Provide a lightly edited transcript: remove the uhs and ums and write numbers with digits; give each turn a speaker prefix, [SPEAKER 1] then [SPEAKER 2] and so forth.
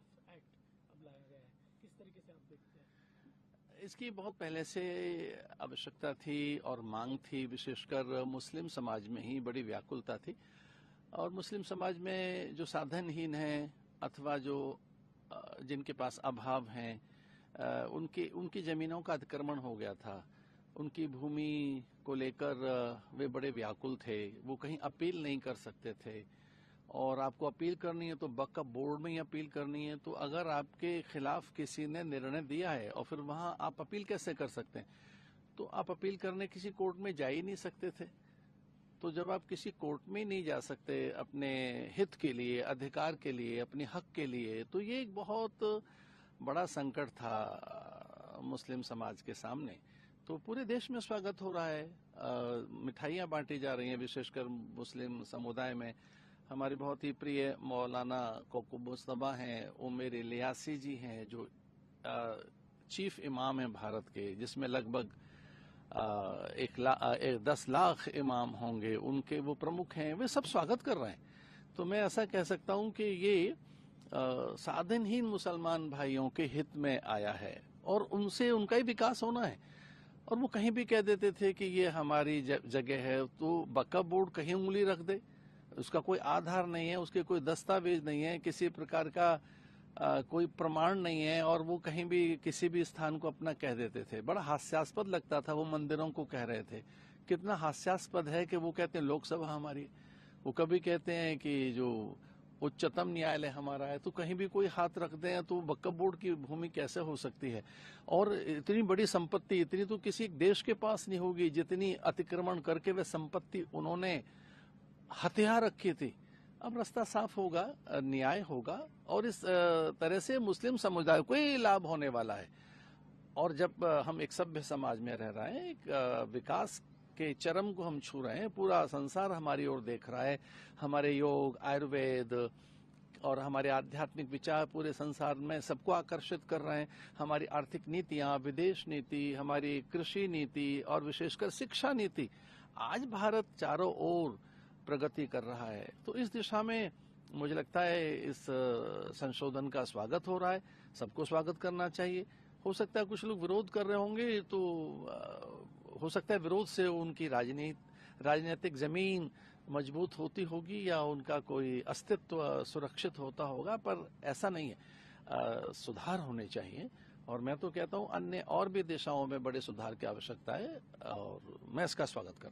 [SPEAKER 1] Of act अब लाया गया है, किस तरीके से आप देखते हैं?
[SPEAKER 2] इसकी बहुत पहले से आवश्यकता थी और मांग थी, विशेषकर मुस्लिम समाज में ही बड़ी व्याकुलता थी। और मुस्लिम समाज में जो साधनहीन हैं अथवा जो जिनके पास अभाव हैं, उनकी जमीनों का अतिक्रमण हो गया था। उनकी भूमि को लेकर वे बड़े व्याकुल थे। वो कहीं अपील नहीं कर सकते थे, और आपको अपील करनी है तो वक्फ बोर्ड में ही अपील करनी है। तो अगर आपके खिलाफ किसी ने निर्णय दिया है और फिर वहां आप अपील कैसे कर सकते हैं? तो आप अपील करने किसी कोर्ट में जा ही नहीं सकते थे। तो जब आप किसी कोर्ट में नहीं जा सकते अपने हित के लिए, अधिकार के लिए, अपने हक के लिए, तो ये एक बहुत बड़ा संकट था मुस्लिम समाज के सामने। तो पूरे देश में स्वागत हो रहा है, मिठाइयाँ बांटी जा रही हैं, विशेषकर मुस्लिम समुदाय में। हमारे बहुत ही प्रिय मौलाना कोकब मुस्तफा हैं, उमेर इलियासी जी हैं, जो चीफ इमाम हैं भारत के, जिसमें लगभग 10 लाख इमाम होंगे, उनके वो प्रमुख हैं, वे सब स्वागत कर रहे हैं। तो मैं ऐसा कह सकता हूं कि ये साधनहीन मुसलमान भाइयों के हित में आया है और उनसे उनका ही विकास होना है। और वो कहीं भी कह देते थे कि ये हमारी जगह है, तो वक्फ बोर्ड कहीं उंगली रख दे, उसका कोई आधार नहीं है, उसके कोई दस्तावेज नहीं है, किसी प्रकार का कोई प्रमाण नहीं है, और वो कहीं भी किसी भी स्थान को अपना कह देते थे। बड़ा हास्यास्पद लगता था, वो मंदिरों को कह रहे थे। कितना हास्यास्पद है कि वो कहते हैं लोकसभा हमारी, वो कभी कहते हैं कि जो उच्चतम न्यायालय हमारा है, तो कहीं भी कोई हाथ रख दें तो वक्फ बोर्ड की भूमि कैसे हो सकती है? और इतनी बड़ी संपत्ति, इतनी तो किसी देश के पास नहीं होगी जितनी अतिक्रमण करके वे संपत्ति उन्होंने हथियार रखी थी। अब रास्ता साफ होगा, न्याय होगा, और इस तरह से मुस्लिम समुदाय को ही लाभ होने वाला है। और जब हम एक सभ्य समाज में रह रहे हैं, एक विकास के चरम को हम छू रहे हैं, पूरा संसार हमारी ओर देख रहा है। हमारे योग, आयुर्वेद और हमारे आध्यात्मिक विचार पूरे संसार में सबको आकर्षित कर रहे हैं। हमारी आर्थिक नीतियां, विदेश नीति, हमारी कृषि नीति और विशेषकर शिक्षा नीति, आज भारत चारों ओर प्रगति कर रहा है। तो इस दिशा में मुझे लगता है इस संशोधन का स्वागत हो रहा है, सबको स्वागत करना चाहिए। हो सकता है कुछ लोग विरोध कर रहे होंगे, तो हो सकता है विरोध से उनकी राजनीतिक जमीन मजबूत होती होगी या उनका कोई अस्तित्व सुरक्षित होता होगा, पर ऐसा नहीं है। सुधार होने चाहिए, और मैं तो कहता हूं अन्य और भी दिशाओं में बड़े सुधार की आवश्यकता है, और मैं इसका स्वागत करता हूं।